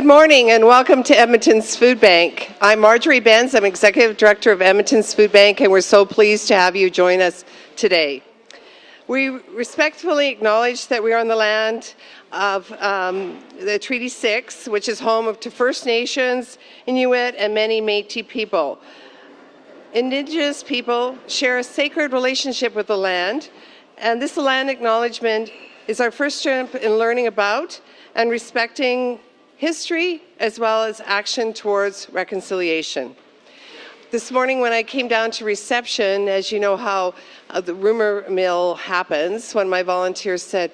Good morning and welcome to Edmonton's Food Bank. I'm Marjorie Benz. I'm Executive Director of Edmonton's Food Bank, and we're so pleased to have you join us today. We respectfully acknowledge that we are on the land of the Treaty 6, which is home to First Nations, Inuit, and many Métis people. Indigenous people share a sacred relationship with the land, and this land acknowledgement is our first step in learning about and respecting history as well as action towards reconciliation. This morning when I came down to reception, as you know how the rumor mill happens, when my volunteers said,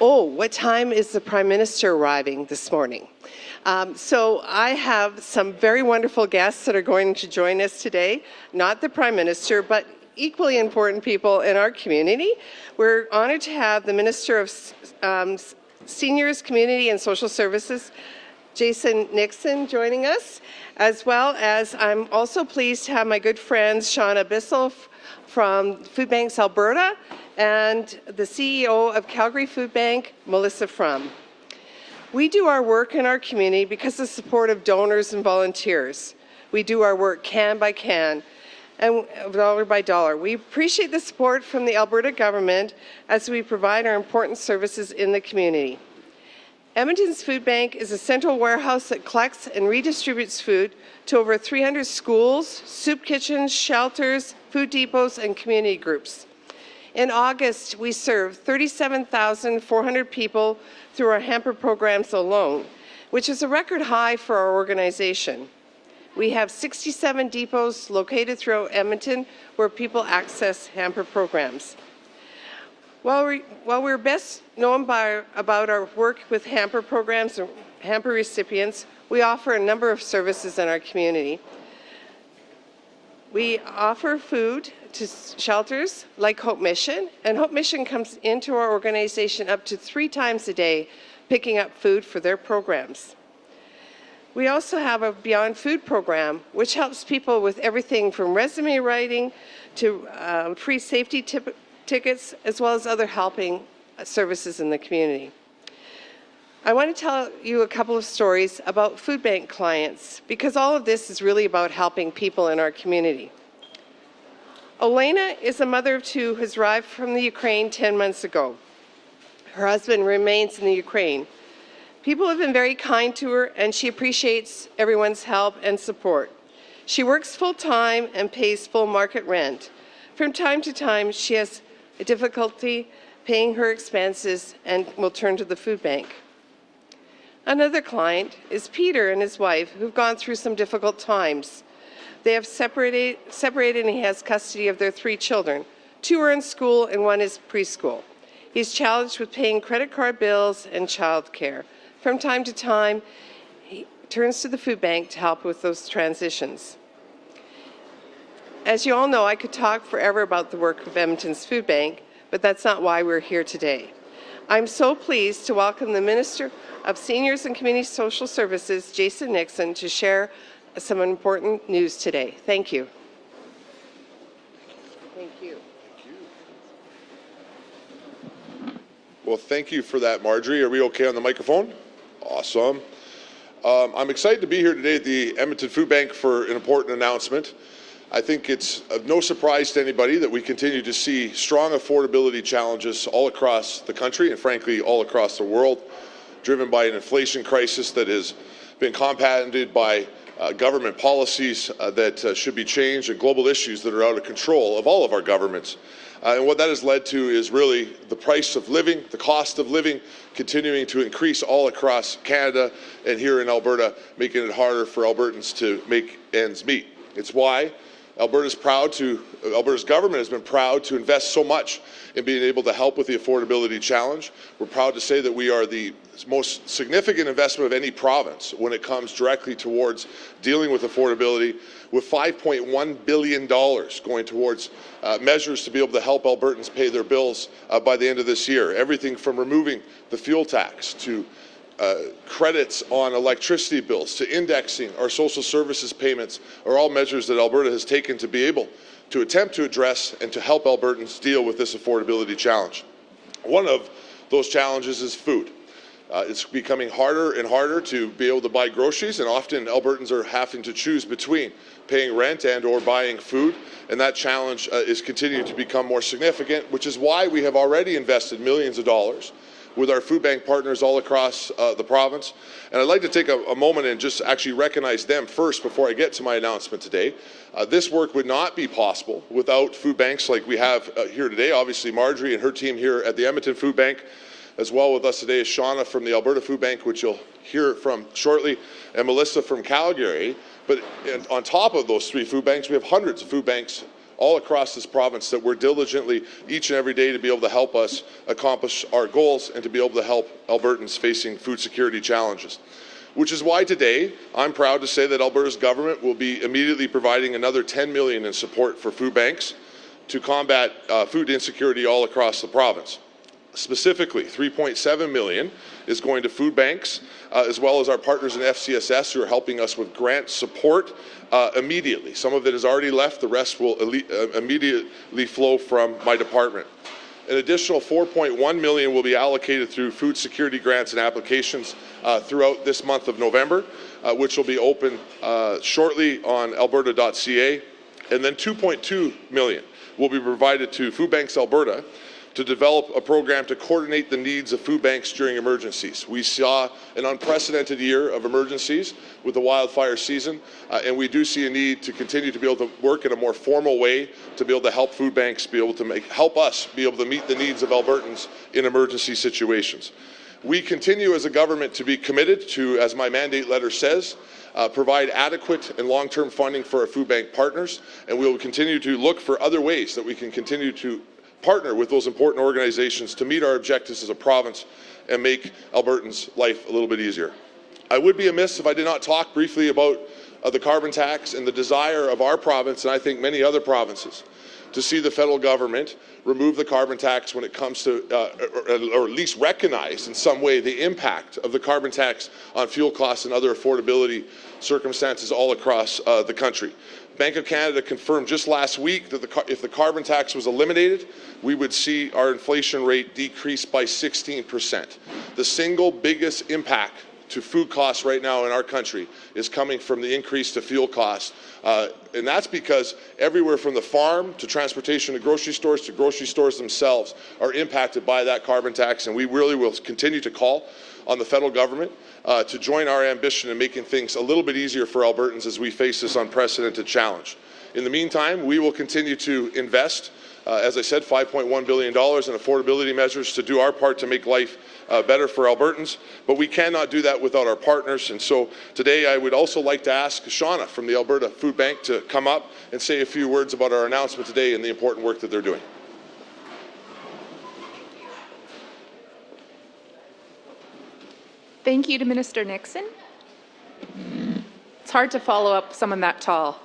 "Oh, what time is the Prime Minister arriving this morning?" So I have some very wonderful guests that are going to join us today, not the Prime Minister, but equally important people in our community. We're honored to have the Minister of Seniors, Community and Social Services, Jason Nixon, joining us, as well as I'm also pleased to have my good friends Shauna Bissell from Food Banks Alberta and the CEO of Calgary Food Bank, Melissa Frum. We do our work in our community because of the support of donors and volunteers. We do our work can by can and dollar by dollar. We appreciate the support from the Alberta government as we provide our important services in the community. Edmonton's Food Bank is a central warehouse that collects and redistributes food to over 300 schools, soup kitchens, shelters, food depots, and community groups. In August, we served 37,400 people through our hamper programs alone, which is a record high for our organization. We have 67 depots located throughout Edmonton where people access hamper programs. While we're best known about our work with hamper programs and hamper recipients, we offer a number of services in our community. We offer food to shelters like Hope Mission, and Hope Mission comes into our organization up to 3 times a day picking up food for their programs. We also have a Beyond Food program, which helps people with everything from resume writing to free safety tickets, as well as other helping services in the community. I want to tell you a couple of stories about food bank clients, because all of this is really about helping people in our community. Olena is a mother of 2 who has arrived from the Ukraine 10 months ago. Her husband remains in the Ukraine. People have been very kind to her, and she appreciates everyone's help and support. She works full-time and pays full market rent. From time to time, she has a difficulty paying her expenses and will turn to the food bank. Another client is Peter and his wife, who've gone through some difficult times. They have separated and he has custody of their 3 children. 2 are in school and 1 is preschool. He's challenged with paying credit card bills and childcare. From time to time, he turns to the food bank to help with those transitions. As you all know, I could talk forever about the work of Edmonton's Food Bank, but that's not why we're here today. I'm so pleased to welcome the Minister of Seniors and Community Social Services, Jason Nixon, to share some important news today. Thank you. Thank you. Well, thank you for that, Marjorie. Are we okay on the microphone? Awesome. I'm excited to be here today at the Edmonton Food Bank for an important announcement. I think it's of no surprise to anybody that we continue to see strong affordability challenges all across the country and frankly all across the world, driven by an inflation crisis that has been compounded by government policies that should be changed and global issues that are out of control of all of our governments. And what that has led to is really the price of living, the cost of living, continuing to increase all across Canada and here in Alberta, making it harder for Albertans to make ends meet. It's why Alberta's government has been proud to invest so much in being able to help with the affordability challenge. We're proud to say that we are the most significant investment of any province when it comes directly towards dealing with affordability, with $5.1 billion going towards measures to be able to help Albertans pay their bills by the end of this year. Everything from removing the fuel tax to credits on electricity bills to indexing our social services payments are all measures that Alberta has taken to be able to attempt to address and to help Albertans deal with this affordability challenge. One of those challenges is food. It's becoming harder and harder to be able to buy groceries, and often Albertans are having to choose between paying rent and or buying food, and that challenge is continuing to become more significant, which is why we have already invested millions of dollars with our food bank partners all across the province. And I'd like to take a moment and just actually recognize them first before I get to my announcement today. This work would not be possible without food banks like we have here today. Obviously, Marjorie and her team here at the Edmonton Food Bank. As well with us today is Shauna from the Alberta Food Bank, which you'll hear from shortly, and Melissa from Calgary. But on top of those three food banks, we have hundreds of food banks all across this province that work diligently each and every day to be able to help us accomplish our goals and to be able to help Albertans facing food security challenges. Which is why today I'm proud to say that Alberta's government will be immediately providing another $10 million in support for food banks to combat food insecurity all across the province. Specifically, $3.7 million is going to food banks, as well as our partners in FCSS who are helping us with grant support immediately. Some of it has already left, the rest will immediately flow from my department. An additional $4.1 million will be allocated through food security grants and applications throughout this month of November, which will be open shortly on alberta.ca. And then $2.2 million will be provided to Food Banks Alberta to develop a program to coordinate the needs of food banks during emergencies. We saw an unprecedented year of emergencies with the wildfire season, and we do see a need to continue to be able to work in a more formal way to be able to help food banks be able to help us be able to meet the needs of Albertans in emergency situations. We continue as a government to be committed to, as my mandate letter says, provide adequate and long-term funding for our food bank partners, and we will continue to look for other ways that we can continue to partner with those important organizations to meet our objectives as a province and make Albertans' life a little bit easier. I would be amiss if I did not talk briefly about the carbon tax and the desire of our province, and I think many other provinces, to see the federal government remove the carbon tax when it comes to, or at least recognize in some way the impact of the carbon tax on fuel costs and other affordability circumstances all across the country. Bank of Canada confirmed just last week that if the carbon tax was eliminated, we would see our inflation rate decrease by 16%. The single biggest impact to food costs right now in our country is coming from the increase to fuel costs. And that's because everywhere from the farm to transportation to grocery stores themselves are impacted by that carbon tax. And we really will continue to call on the federal government to join our ambition in making things a little bit easier for Albertans as we face this unprecedented challenge. In the meantime, we will continue to invest, as I said, $5.1 billion in affordability measures to do our part to make life better for Albertans, but we cannot do that without our partners. And so today I would also like to ask Shauna from the Alberta Food Bank to come up and say a few words about our announcement today and the important work that they're doing. Thank you to Minister Nixon. It's hard to follow up someone that tall.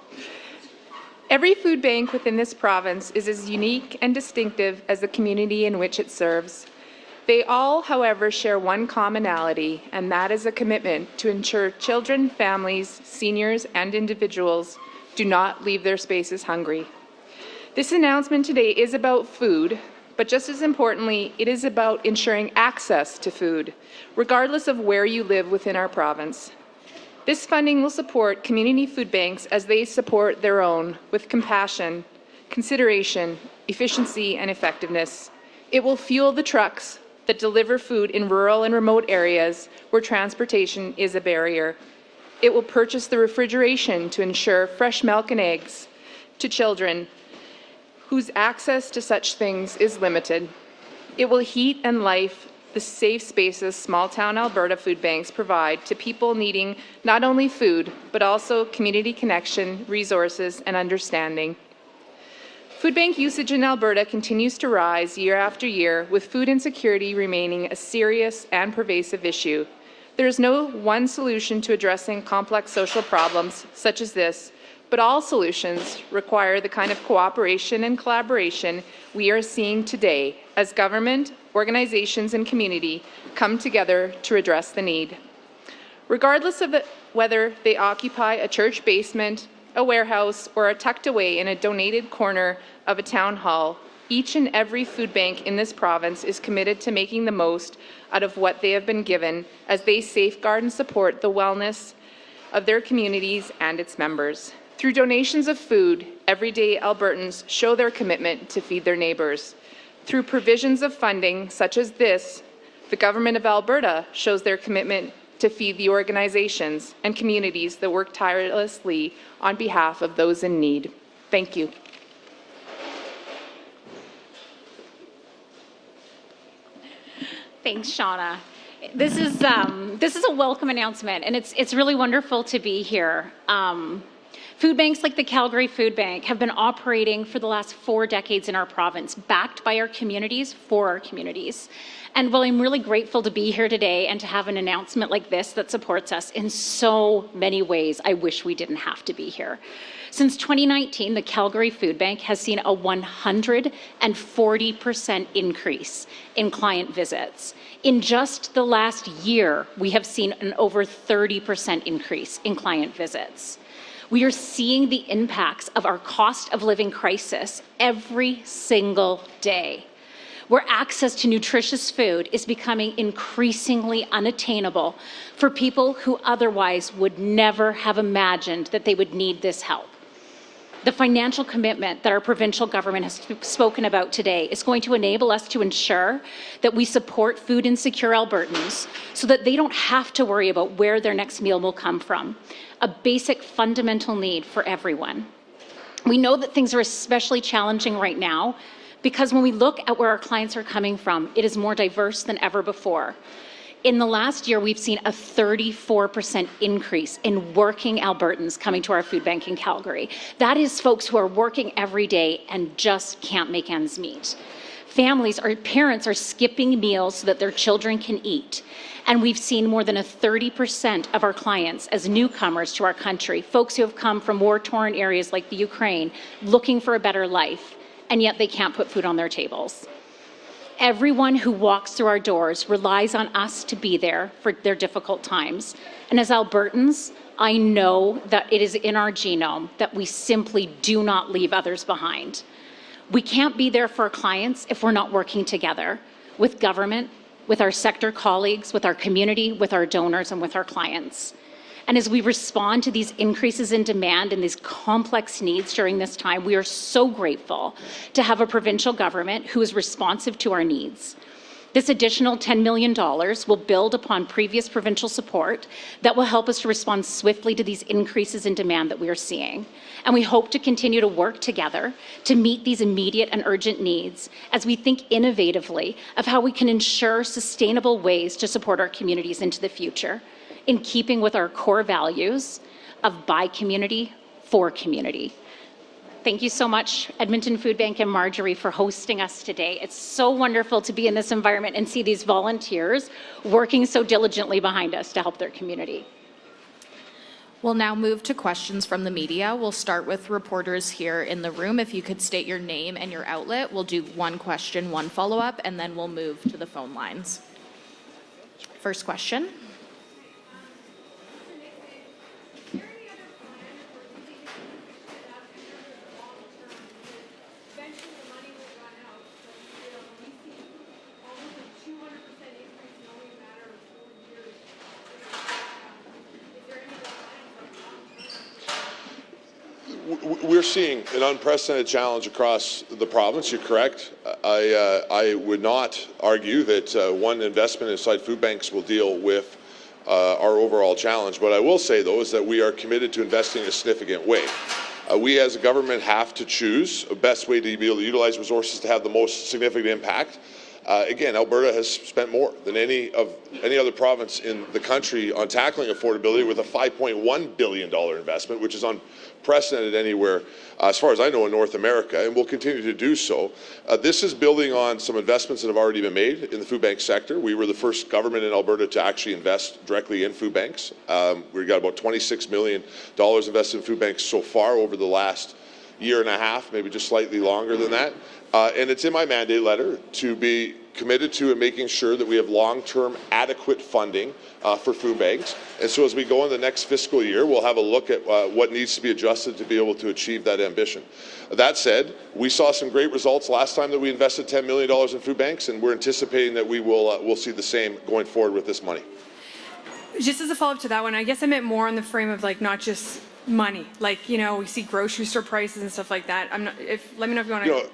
Every food bank within this province is as unique and distinctive as the community in which it serves. They all, however, share one commonality, and that is a commitment to ensure children, families, seniors, and individuals do not leave their spaces hungry. This announcement today is about food, but just as importantly, it is about ensuring access to food, regardless of where you live within our province. This funding will support community food banks as they support their own with compassion, consideration, efficiency, and effectiveness. It will fuel the trucks that deliver food in rural and remote areas where transportation is a barrier. It will purchase the refrigeration to ensure fresh milk and eggs to children whose access to such things is limited. It will heat and life the safe spaces small-town Alberta food banks provide to people needing not only food, but also community connection, resources, and understanding. Food bank usage in Alberta continues to rise year after year, with food insecurity remaining a serious and pervasive issue. There is no one solution to addressing complex social problems such as this, but all solutions require the kind of cooperation and collaboration we are seeing today as government, organizations, and community come together to address the need. Regardless of whether they occupy a church basement, a warehouse, or are tucked away in a donated corner of a town hall, Each and every food bank in this province is committed to making the most out of what they have been given as they safeguard and support the wellness of their communities and its members. Through donations of food, everyday Albertans show their commitment to feed their neighbours. Through provisions of funding such as this, the Government of Alberta shows their commitment to feed the organizations and communities that work tirelessly on behalf of those in need. Thank you. Thanks, Shauna. This is a welcome announcement, and it's really wonderful to be here. Food banks like the Calgary Food Bank have been operating for the last 4 decades in our province, backed by our communities, for our communities. And while I'm really grateful to be here today and to have an announcement like this that supports us in so many ways, I wish we didn't have to be here. Since 2019, the Calgary Food Bank has seen a 140% increase in client visits. In just the last year, we have seen an over 30% increase in client visits. We are seeing the impacts of our cost of living crisis every single day, where access to nutritious food is becoming increasingly unattainable for people who otherwise would never have imagined that they would need this help. The financial commitment that our provincial government has spoken about today is going to enable us to ensure that we support food insecure Albertans so that they don't have to worry about where their next meal will come from, a basic fundamental need for everyone. We know that things are especially challenging right now because when we look at where our clients are coming from, it is more diverse than ever before. In the last year, we've seen a 34% increase in working Albertans coming to our food bank in Calgary. That is folks who are working every day and just can't make ends meet. Families or parents are skipping meals so that their children can eat. And we've seen more than 30% of our clients as newcomers to our country, folks who have come from war-torn areas like the Ukraine, looking for a better life, and yet they can't put food on their tables. Everyone who walks through our doors relies on us to be there for their difficult times. And as Albertans, I know that it is in our genome that we simply do not leave others behind. We can't be there for our clients if we're not working together with government, with our sector colleagues, with our community, with our donors, and with our clients. And as we respond to these increases in demand and these complex needs during this time, we are so grateful to have a provincial government who is responsive to our needs. This additional $10 million will build upon previous provincial support that will help us to respond swiftly to these increases in demand that we are seeing. And we hope to continue to work together to meet these immediate and urgent needs as we think innovatively of how we can ensure sustainable ways to support our communities into the future, in keeping with our core values of by community, for community. Thank you so much, Edmonton Food Bank and Marjorie, for hosting us today. It's so wonderful to be in this environment and see these volunteers working so diligently behind us to help their community. We'll now move to questions from the media. We'll start with reporters here in the room. If you could state your name and your outlet, we'll do one question, one follow-up, and then we'll move to the phone lines. First question. We're seeing an unprecedented challenge across the province. You're correct. I would not argue that one investment inside food banks will deal with our overall challenge. What I will say, though, is that we are committed to investing in a significant way. We as a government have to choose the best way to be able to utilize resources to have the most significant impact. Again, Alberta has spent more than any other province in the country on tackling affordability with a $5.1 billion investment, which is unprecedented anywhere, as far as I know, in North America, and will continue to do so. This is building on some investments that have already been made in the food bank sector. We were the first government in Alberta to actually invest directly in food banks. We've got about $26 million invested in food banks so far over the last year and a half, maybe just slightly longer than that. And it's in my mandate letter to be committed to and making sure that we have long-term adequate funding for food banks. And so as we go in the next fiscal year, we'll have a look at what needs to be adjusted to be able to achieve that ambition. That said, we saw some great results last time that we invested $10 million in food banks, and we're anticipating that we will we'll see the same going forward with this money. Just as a follow-up to that one, I guess I meant more on the frame of like not just money, like, you know, we see grocery store prices and stuff like that. Let me know if you want to. You know,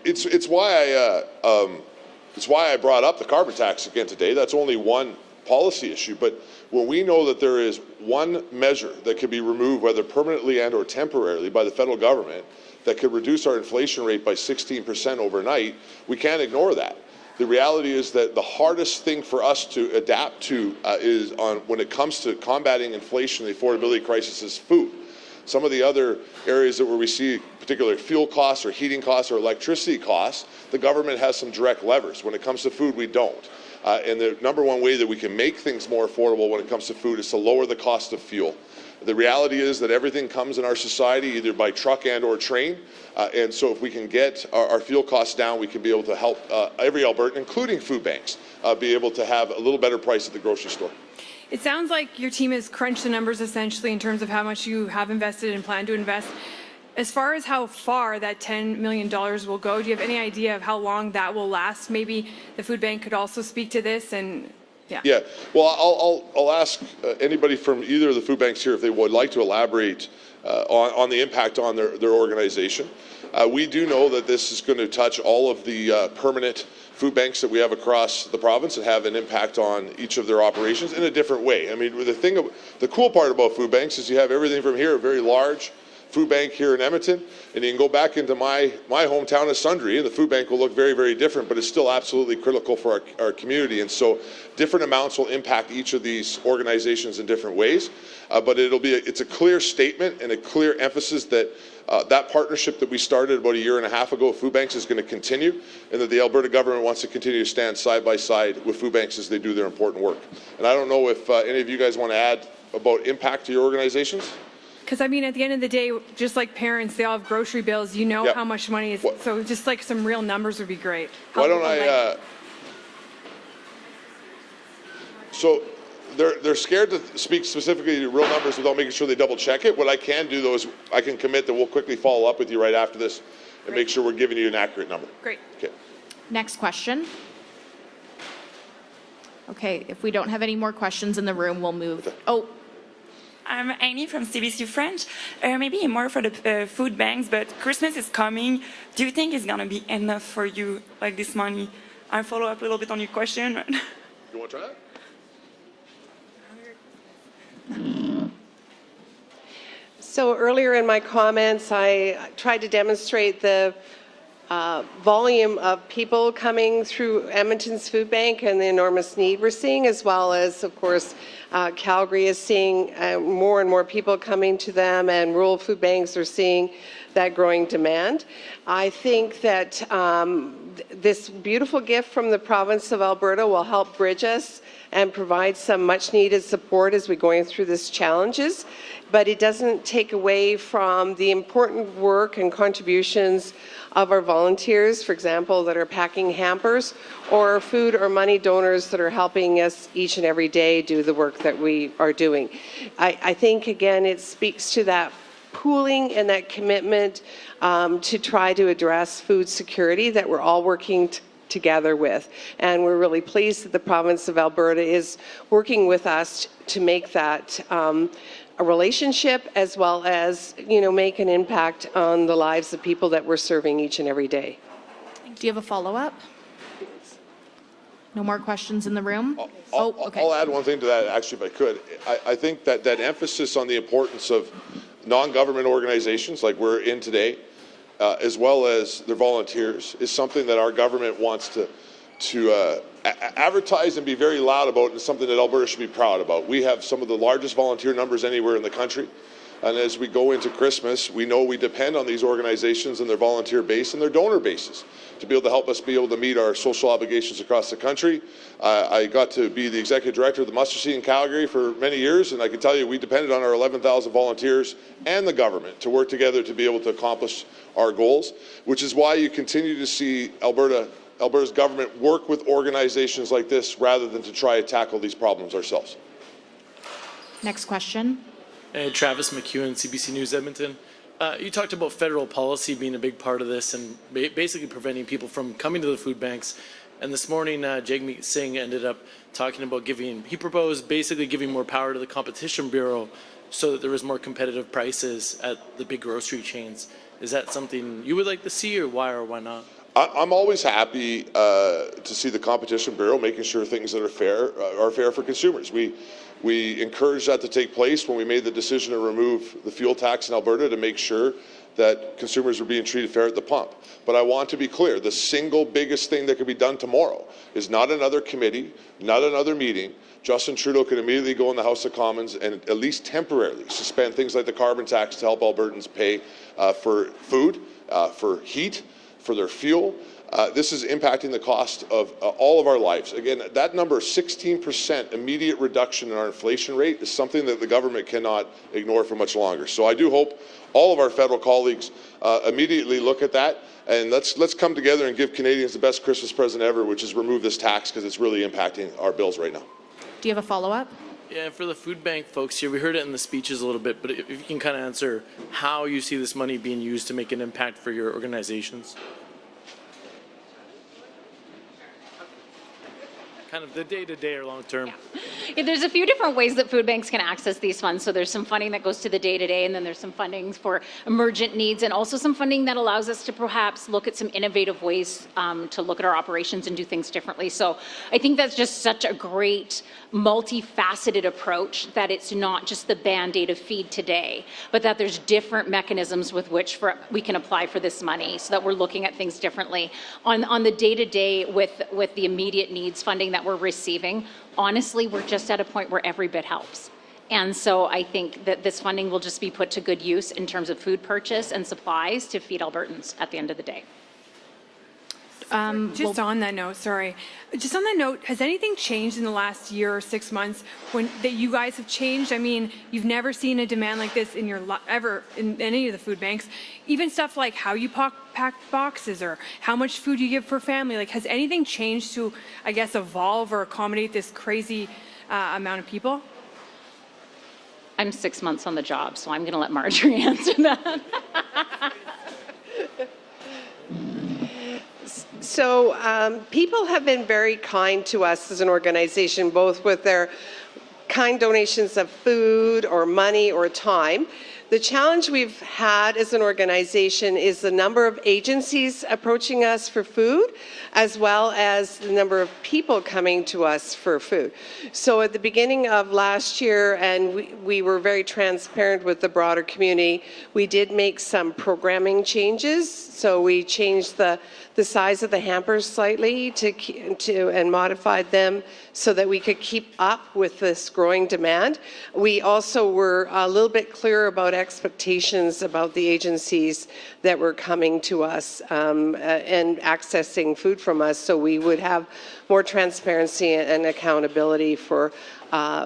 it's why I brought up the carbon tax again today. That's only one policy issue, but when we know that there is one measure that can be removed, whether permanently and or temporarily, by the federal government that could reduce our inflation rate by 16% overnight, we can't ignore that. The reality is that the hardest thing for us to adapt to is when it comes to combating inflation, the affordability crisis, is food. Some of the other areas where we see particularly fuel costs or heating costs or electricity costs, the government has some direct levers. When it comes to food, we don't. And the number one way that we can make things more affordable when it comes to food is to lower the cost of fuel. The reality is that everything comes in our society either by truck and or train. And so if we can get our fuel costs down, we can be able to help every Albertan, including food banks, be able to have a little better price at the grocery store. It sounds like your team has crunched the numbers essentially in terms of how much you have invested and plan to invest. As far as how far that $10 million will go, do you have any idea of how long that will last? Maybe the food bank could also speak to this. And yeah. Well, I'll ask anybody from either of the food banks here if they would like to elaborate on the impact on their organization. We do know that this is going to touch all of the permanent food banks that we have across the province and have an impact on each of their operations in a different way. I mean, the cool part about food banks is you have everything from here, a very large food bank here in Edmonton, and you can go back into my hometown of Sundre, and the food bank will look very, very different, but it's still absolutely critical for our community. And so different amounts will impact each of these organizations in different ways. But it's a clear statement and a clear emphasis that that partnership that we started about a year and a half ago with food banks is going to continue, and that the Alberta government wants to continue to stand side by side with food banks as they do their important work. And I don't know if any of you guys want to add about impact to your organizations? Because, I mean, at the end of the day, just like parents, they all have grocery bills. You know how much money is. So just like some real numbers would be great. Why don't I... So they're scared to speak specifically to real numbers without making sure they double check it. What I can do, though, is I can commit that we'll quickly follow up with you right after this and make sure we're giving you an accurate number. Great. Okay. Next question. Okay, if we don't have any more questions in the room, we'll move. Oh. I'm Annie from CBC French. Maybe more for the food banks, but Christmas is coming. Do you think it's going to be enough for you, like this money? I'll follow up a little bit on your question. You want to try that? So earlier in my comments, I tried to demonstrate the volume of people coming through Edmonton's food bank and the enormous need we're seeing, as well as, of course, Calgary is seeing more and more people coming to them, and rural food banks are seeing that growing demand. I think that this beautiful gift from the province of Alberta will help bridge us and provide some much needed support as we're going through these challenges, but it doesn't take away from the important work and contributions of our volunteers, for example, that are packing hampers, or food or money donors that are helping us each and every day do the work that we are doing. I think, again, it speaks to that pooling and that commitment to try to address food security that we're all working together with. And we're really pleased that the province of Alberta is working with us to make that a relationship, as well as, make an impact on the lives of people that we're serving each and every day. Do you have a follow-up? No more questions in the room? Okay. I'll add one thing to that, actually, if I could. I think that emphasis on the importance of non-government organizations like we're in today, as well as their volunteers, is something that our government wants to advertise and be very loud about, and something that Alberta should be proud about. We have some of the largest volunteer numbers anywhere in the country. And as we go into Christmas, we know we depend on these organizations and their volunteer base and their donor bases to be able to help us be able to meet our social obligations across the country. I got to be the executive director of the Mustard Seed in Calgary for many years, and I can tell you we depended on our 11,000 volunteers and the government to work together to be able to accomplish our goals, which is why you continue to see Alberta Alberta's government work with organizations like this rather than to try to tackle these problems ourselves. Next question. Hey, Travis McEwen, CBC News Edmonton. You talked about federal policy being a big part of this and basically preventing people from coming to the food banks. And this morning, Jagmeet Singh ended up talking about he proposed basically giving more power to the Competition Bureau so that there was more competitive prices at the big grocery chains. Is that something you would like to see, or why not? I'm always happy to see the Competition Bureau making sure things that are fair for consumers. We encouraged that to take place when we made the decision to remove the fuel tax in Alberta to make sure that consumers were being treated fair at the pump. But I want to be clear, the single biggest thing that could be done tomorrow is not another committee, not another meeting. Justin Trudeau can immediately go in the House of Commons and at least temporarily suspend things like the carbon tax to help Albertans pay for food, for heat, for their fuel. This is impacting the cost of all of our lives. Again, that number, 16% immediate reduction in our inflation rate, is something that the government cannot ignore for much longer. So I do hope all of our federal colleagues immediately look at that, and let's come together and give Canadians the best Christmas present ever, which is remove this tax, because it's really impacting our bills right now. Do you have a follow-up? Yeah, for the food bank folks here, we heard it in the speeches a little bit, but if you can kind of answer how you see this money being used to make an impact for your organizations. Kind of the day-to-day or long-term. Yeah, there's a few different ways that food banks can access these funds. So there's some funding that goes to the day-to-day, and then there's some funding for emergent needs, and also some funding that allows us to perhaps look at some innovative ways to look at our operations and do things differently. So I think that's just such a great multifaceted approach, that it's not just the Band-Aid of feed today, but that there's different mechanisms with which we can apply for this money, so that we're looking at things differently. On the day-to-day with the immediate needs funding that we're receiving, honestly, we're just at a point where every bit helps. And so I think that this funding will just be put to good use in terms of food purchase and supplies to feed Albertans at the end of the day. Just on that note, has anything changed in the last year or 6 months that you guys have changed? I mean, you've never seen a demand like this in ever in any of the food banks. Even stuff like how you pack boxes or how much food you give per family. Like, has anything changed to, I guess, evolve or accommodate this crazy amount of people? I'm 6 months on the job, so I'm going to let Marjorie answer that. So people have been very kind to us as an organization, both with their kind donations of food or money or time. The challenge we've had as an organization is the number of agencies approaching us for food, as well as the number of people coming to us for food. So at the beginning of last year, and we were very transparent with the broader community, we did make some programming changes. So we changed the size of the hampers slightly and modified them so that we could keep up with this growing demand. We also were a little bit clearer about expectations about the agencies that were coming to us and accessing food from us, so we would have more transparency and accountability for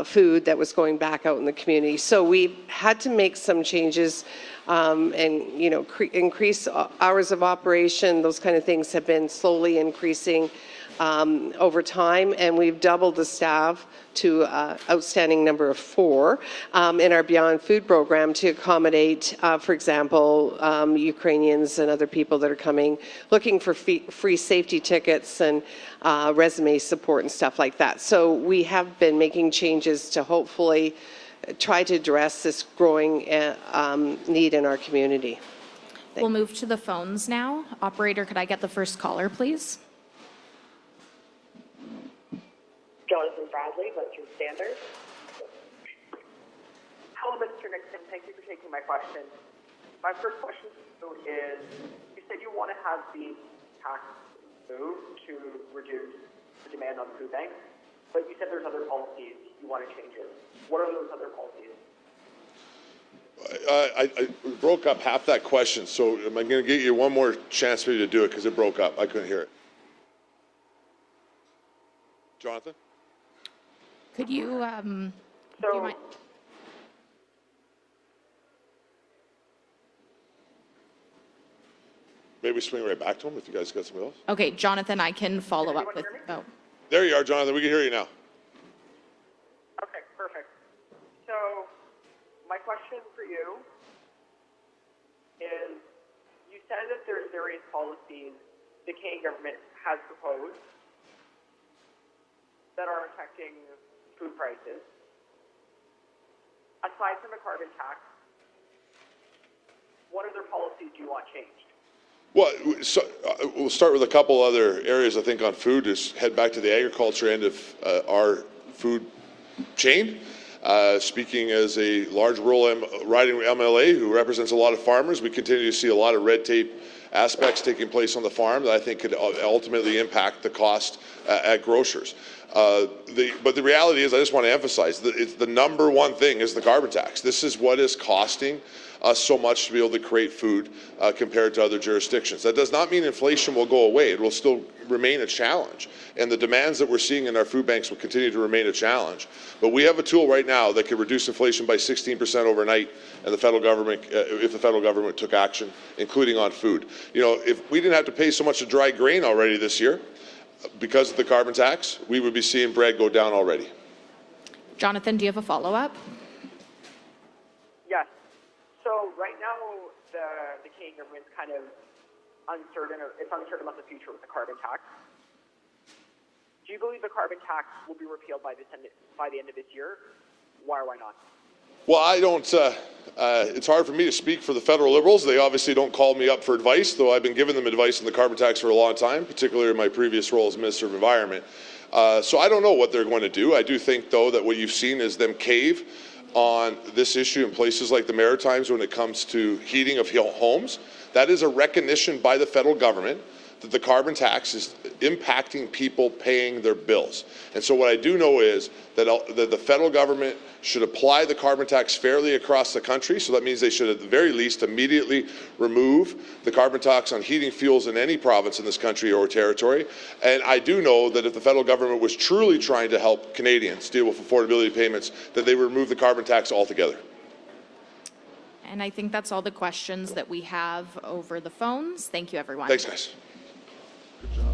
food that was going back out in the community. So we had to make some changes and increase hours of operation. Those kind of things have been slowly increasing over time, and we've doubled the staff to outstanding number of 4 in our Beyond Food program to accommodate, for example, Ukrainians and other people that are coming looking for free safety tickets and resume support and stuff like that. So we have been making changes to hopefully try to address this growing need in our community. We'll move to the phones now. Operator, could I get the first caller, please? Jonathan Bradley, Western Standard. Hello, Mr. Nixon. Thank you for taking my question. My first question is, you said you want to have the tax moved to reduce the demand on food banks, but you said there's other policies you want to change it. What are those other policies? I broke up half that question, so I'm going to give you one more chance for you to do it because it broke up. I couldn't hear it. Jonathan? Could you, do you mind? maybe swing right back to him if you guys got something else. Okay, Jonathan, I can follow up with. Oh. There you are, Jonathan. We can hear you now. Okay, perfect. So my question for you is, you said that there's various policies the Canadian government has proposed that are affecting food prices. Aside from the carbon tax, what other policies do you want changed? Well, so, we'll start with a couple other areas, I think, on food. Is head back to the agriculture end of our food chain. Speaking as a large rural riding MLA who represents a lot of farmers, we continue to see a lot of red tape aspects taking place on the farm that I think could ultimately impact the cost at grocers. But the reality is, I just want to emphasize that it's the number one thing is the carbon tax. This is what is costing us so much to be able to create food compared to other jurisdictions. That does not mean inflation will go away. It will still remain a challenge. And the demands that we're seeing in our food banks will continue to remain a challenge. But we have a tool right now that could reduce inflation by 16% overnight, and the federal government, if the federal government took action, including on food. You know, if we didn't have to pay so much of dry grain already this year, because of the carbon tax, we would be seeing bread go down already. Jonathan, do you have a follow-up? Yes. So right now, the Canadian government's kind of uncertain, or it's uncertain about the future with the carbon tax. Do you believe the carbon tax will be repealed by the end of this year? Why or why not? Well, I don't, it's hard for me to speak for the federal Liberals. They obviously don't call me up for advice, though I've been giving them advice on the carbon tax for a long time, particularly in my previous role as Minister of Environment. So I don't know what they're going to do. I do think, though, that what you've seen is them cave on this issue in places like the Maritimes when it comes to heating of homes. That is a recognition by the federal government that the carbon tax is impacting people paying their bills. And so what I do know is that the federal government should apply the carbon tax fairly across the country. So that means they should at the very least immediately remove the carbon tax on heating fuels in any province in this country or territory. And I do know that if the federal government was truly trying to help Canadians deal with affordability payments, that they would remove the carbon tax altogether. And I think that's all the questions that we have over the phones. Thank you, everyone. Thanks, guys. Good job.